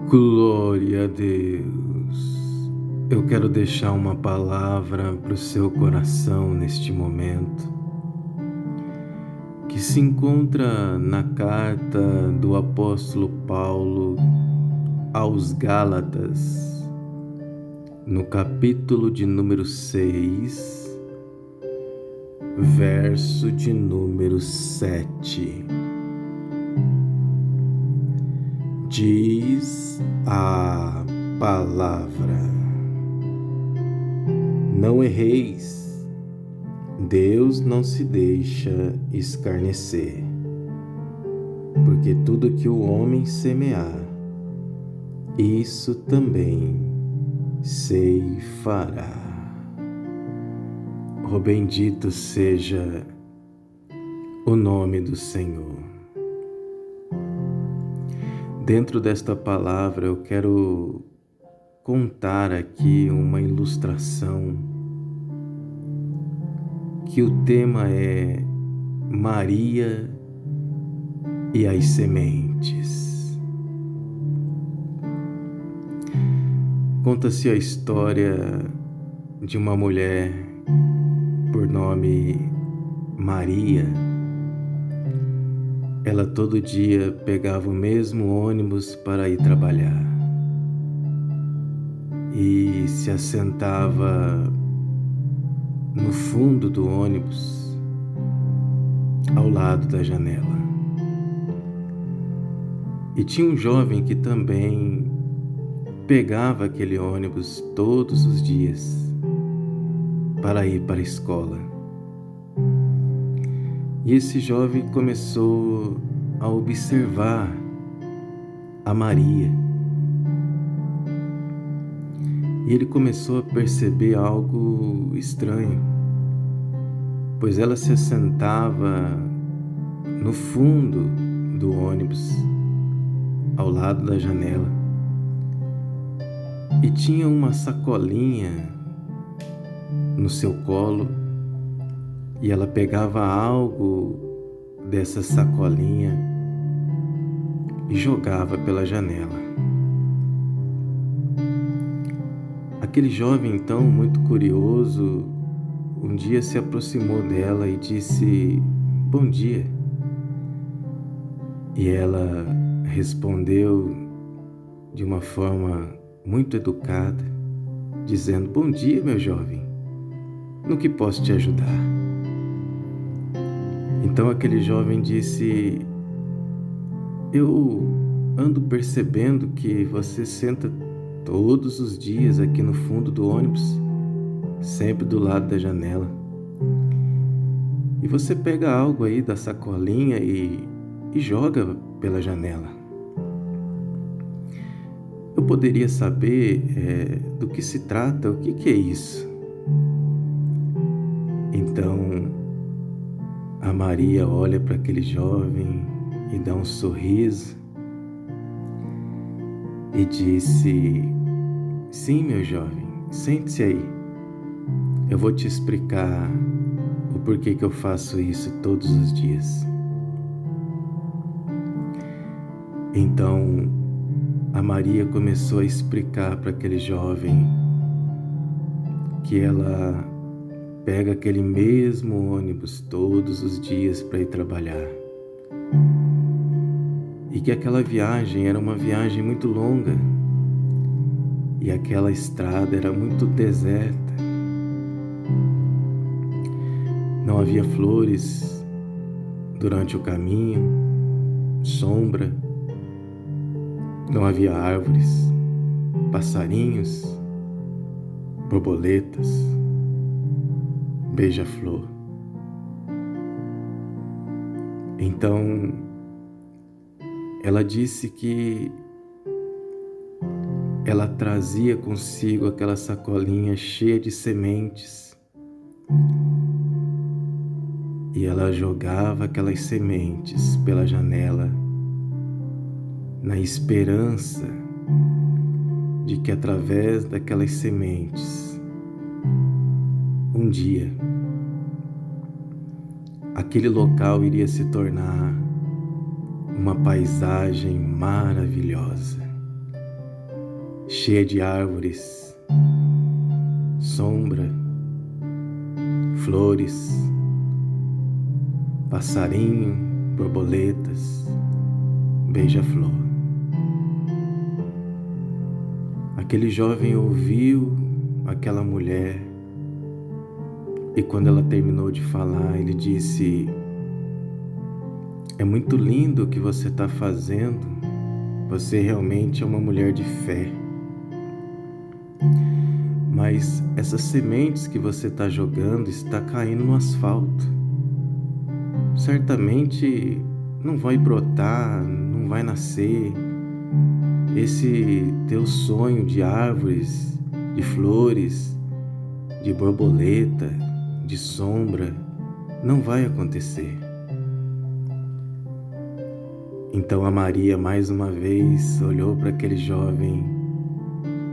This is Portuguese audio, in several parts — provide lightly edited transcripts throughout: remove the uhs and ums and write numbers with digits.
Glória a Deus. Eu quero deixar uma palavra para o seu coração neste momento, que se encontra na carta do apóstolo Paulo aos Gálatas, no capítulo de número 6, verso de número 7. Diz a palavra: não erreis, Deus não se deixa escarnecer, porque tudo que o homem semear, isso também ceifará. Oh, bendito seja o nome do Senhor. Dentro desta palavra eu quero contar aqui uma ilustração, que o tema é Maria e as sementes. Conta-se a história de uma mulher por nome Maria. Ela todo dia pegava o mesmo ônibus para ir trabalhar e se assentava no fundo do ônibus, ao lado da janela. E tinha um jovem que também pegava aquele ônibus todos os dias para ir para a escola. E esse jovem começou a observar a Maria. E ele começou a perceber algo estranho, pois ela se assentava no fundo do ônibus, ao lado da janela, e tinha uma sacolinha no seu colo. E ela pegava algo dessa sacolinha e jogava pela janela. Aquele jovem, então, muito curioso, um dia se aproximou dela e disse: "Bom dia." E ela respondeu de uma forma muito educada, dizendo: "Bom dia, meu jovem. No que posso te ajudar?" Então aquele jovem disse: "Eu ando percebendo que você senta todos os dias aqui no fundo do ônibus, sempre do lado da janela. E você pega algo aí da sacolinha e joga pela janela. Eu poderia saber do que se trata? O que é isso?" Então a Maria olha para aquele jovem e dá um sorriso e disse: "Sim, meu jovem, sente-se aí. Eu vou te explicar o porquê que eu faço isso todos os dias." Então a Maria começou a explicar para aquele jovem que ela pega aquele mesmo ônibus todos os dias para ir trabalhar. E que aquela viagem era uma viagem muito longa. E aquela estrada era muito deserta. Não havia flores durante o caminho, sombra. Não havia árvores, passarinhos, borboletas, beija-flor. Então, ela disse que ela trazia consigo aquela sacolinha cheia de sementes e ela jogava aquelas sementes pela janela na esperança de que através daquelas sementes um dia aquele local iria se tornar uma paisagem maravilhosa. cheia de árvores, sombra, flores, passarinho, borboletas, beija-flor. Aquele jovem ouviu aquela mulher e quando ela terminou de falar, ele disse: é muito lindo o que você está fazendo, você realmente é uma mulher de fé. Mas essas sementes que você está jogando está caindo no asfalto. Certamente não vai brotar, não vai nascer. Esse teu sonho de árvores, de flores, de borboleta, de sombra, não vai acontecer. Então a Maria mais uma vez olhou para aquele jovem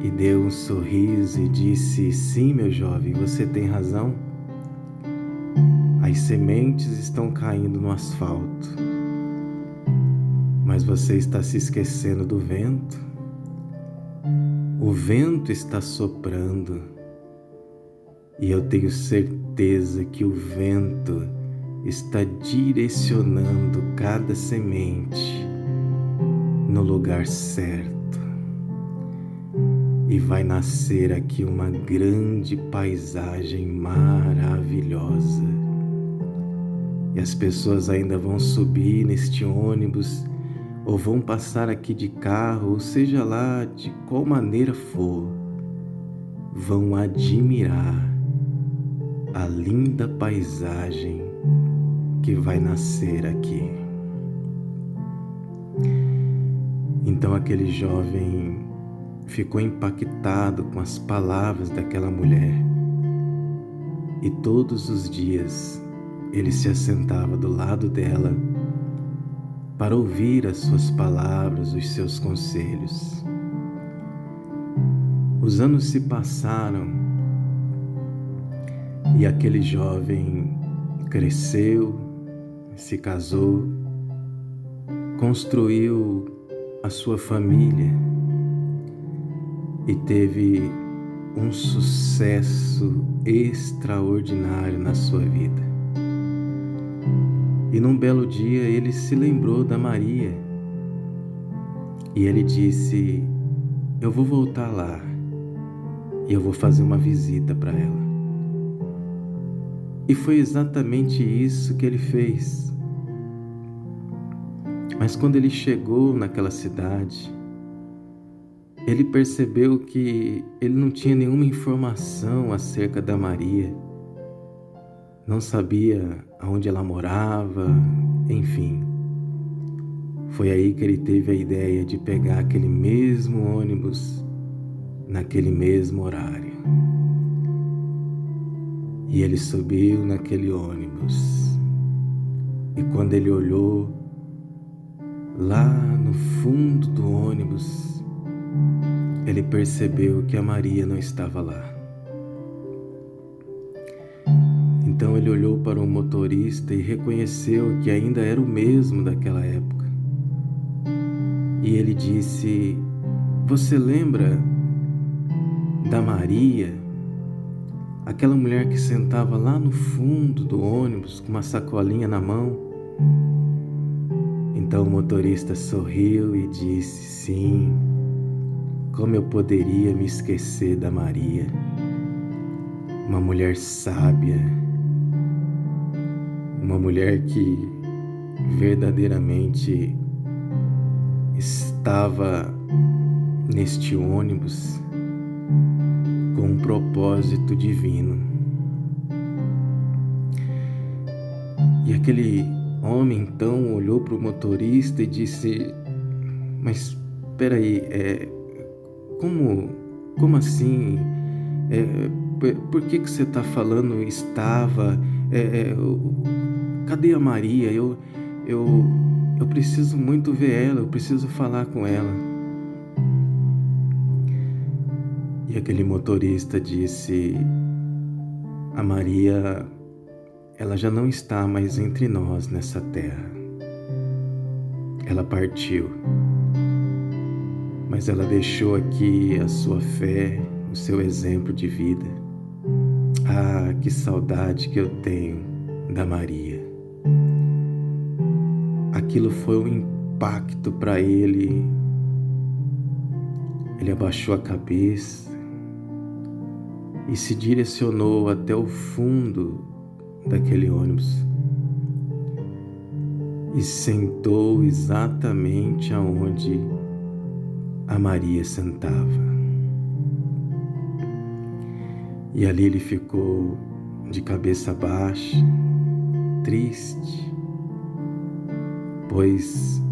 e deu um sorriso e disse: sim, meu jovem, você tem razão. As sementes estão caindo no asfalto, mas você está se esquecendo do vento. O vento está soprando e eu tenho certeza que o vento está direcionando cada semente no lugar certo. E vai nascer aqui uma grande paisagem maravilhosa. E as pessoas ainda vão subir neste ônibus, ou vão passar aqui de carro, ou seja lá de qual maneira for, vão admirar a linda paisagem que vai nascer aqui. Então aquele jovem ficou impactado com as palavras daquela mulher e todos os dias ele se assentava do lado dela para ouvir as suas palavras, os seus conselhos. Os anos se passaram e aquele jovem cresceu, se casou, construiu a sua família e teve um sucesso extraordinário na sua vida. E num belo dia ele se lembrou da Maria e ele disse: eu vou voltar lá e eu vou fazer uma visita para ela. E foi exatamente isso que ele fez. Mas quando ele chegou naquela cidade, ele percebeu que ele não tinha nenhuma informação acerca da Maria. Não sabia aonde ela morava, enfim. Foi aí que ele teve a ideia de pegar aquele mesmo ônibus, naquele mesmo horário. E ele subiu naquele ônibus. E quando ele olhou, lá no fundo do ônibus, ele percebeu que a Maria não estava lá. Então ele olhou para o motorista e reconheceu que ainda era o mesmo daquela época. E ele disse: você lembra da Maria? Aquela mulher que sentava lá no fundo do ônibus com uma sacolinha na mão? Então o motorista sorriu e disse: sim, como eu poderia me esquecer da Maria? Uma mulher sábia, uma mulher que verdadeiramente estava neste ônibus com um propósito divino. E aquele homem então olhou para o motorista e disse: mas espera aí, como assim? Por que você está falando estava? Cadê a Maria? Eu preciso muito ver ela, eu preciso falar com ela. E aquele motorista disse: a Maria, ela já não está mais entre nós nessa terra. Ela partiu. mas ela deixou aqui a sua fé, o seu exemplo de vida. Ah, que saudade que eu tenho da Maria. Aquilo foi um impacto para ele. Ele abaixou a cabeça e se direcionou até o fundo daquele ônibus e sentou exatamente aonde a Maria sentava. E ali ele ficou de cabeça baixa, triste, pois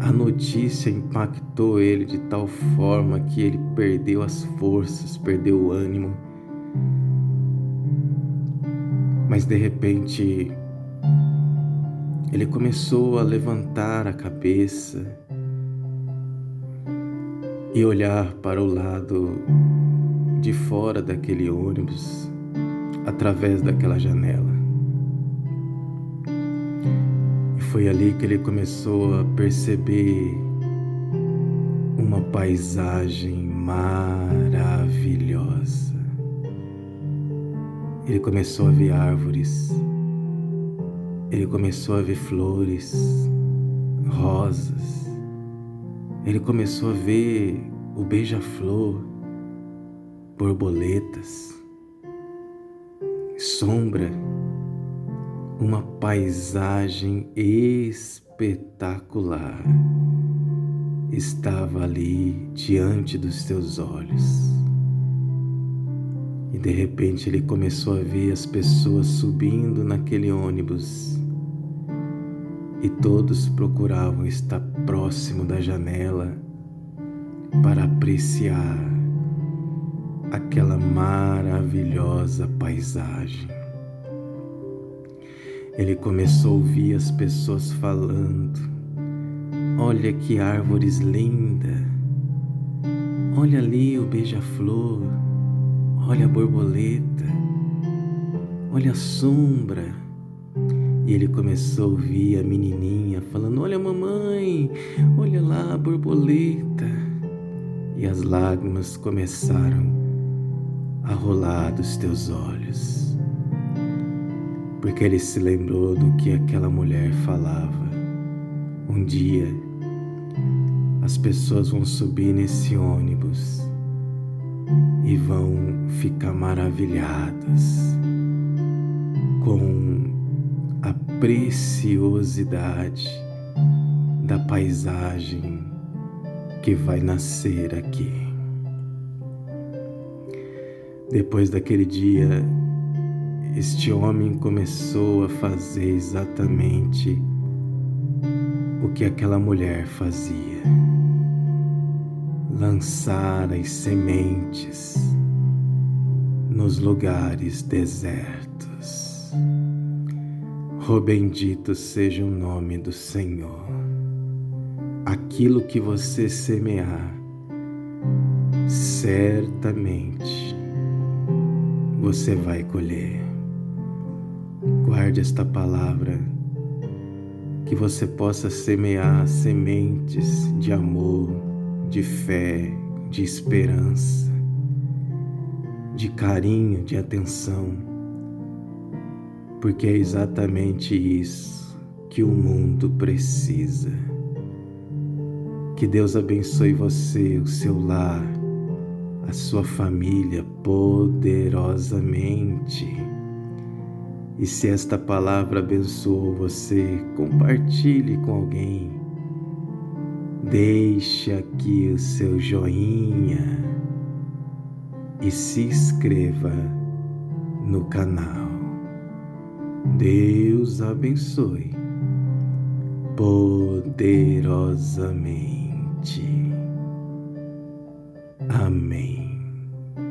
a notícia impactou ele de tal forma que ele perdeu as forças, perdeu o ânimo. Mas de repente, ele começou a levantar a cabeça e olhar para o lado de fora daquele ônibus, através daquela janela. E foi ali que ele começou a perceber uma paisagem maravilhosa. Ele começou a ver árvores, ele começou a ver flores, rosas, ele começou a ver o beija-flor, borboletas, sombra, uma paisagem espetacular estava ali diante dos teus olhos. E de repente ele começou a ver as pessoas subindo naquele ônibus e todos procuravam estar próximo da janela para apreciar aquela maravilhosa paisagem. Ele começou a ouvir as pessoas falando: olha que árvores lindas, olha ali o beija-flor, olha a borboleta, olha a sombra. E ele começou a ouvir a menininha falando: olha mamãe, olha lá a borboleta. E as lágrimas começaram a rolar dos teus olhos, porque ele se lembrou do que aquela mulher falava. Um dia as pessoas vão subir nesse ônibus e vão ficar maravilhadas com a preciosidade da paisagem que vai nascer aqui. Depois daquele dia, este homem começou a fazer exatamente o que aquela mulher fazia: lançar as sementes nos lugares desertos. Oh, bendito seja o nome do Senhor. Aquilo que você semear, certamente você vai colher. Guarde esta palavra, que você possa semear sementes de amor, de fé, de esperança, de carinho, de atenção, porque é exatamente isso que o mundo precisa. Que Deus abençoe você, o seu lar, a sua família poderosamente. E se esta palavra abençoou você, compartilhe com alguém. Deixe aqui o seu joinha e se inscreva no canal. Deus abençoe poderosamente. Amém.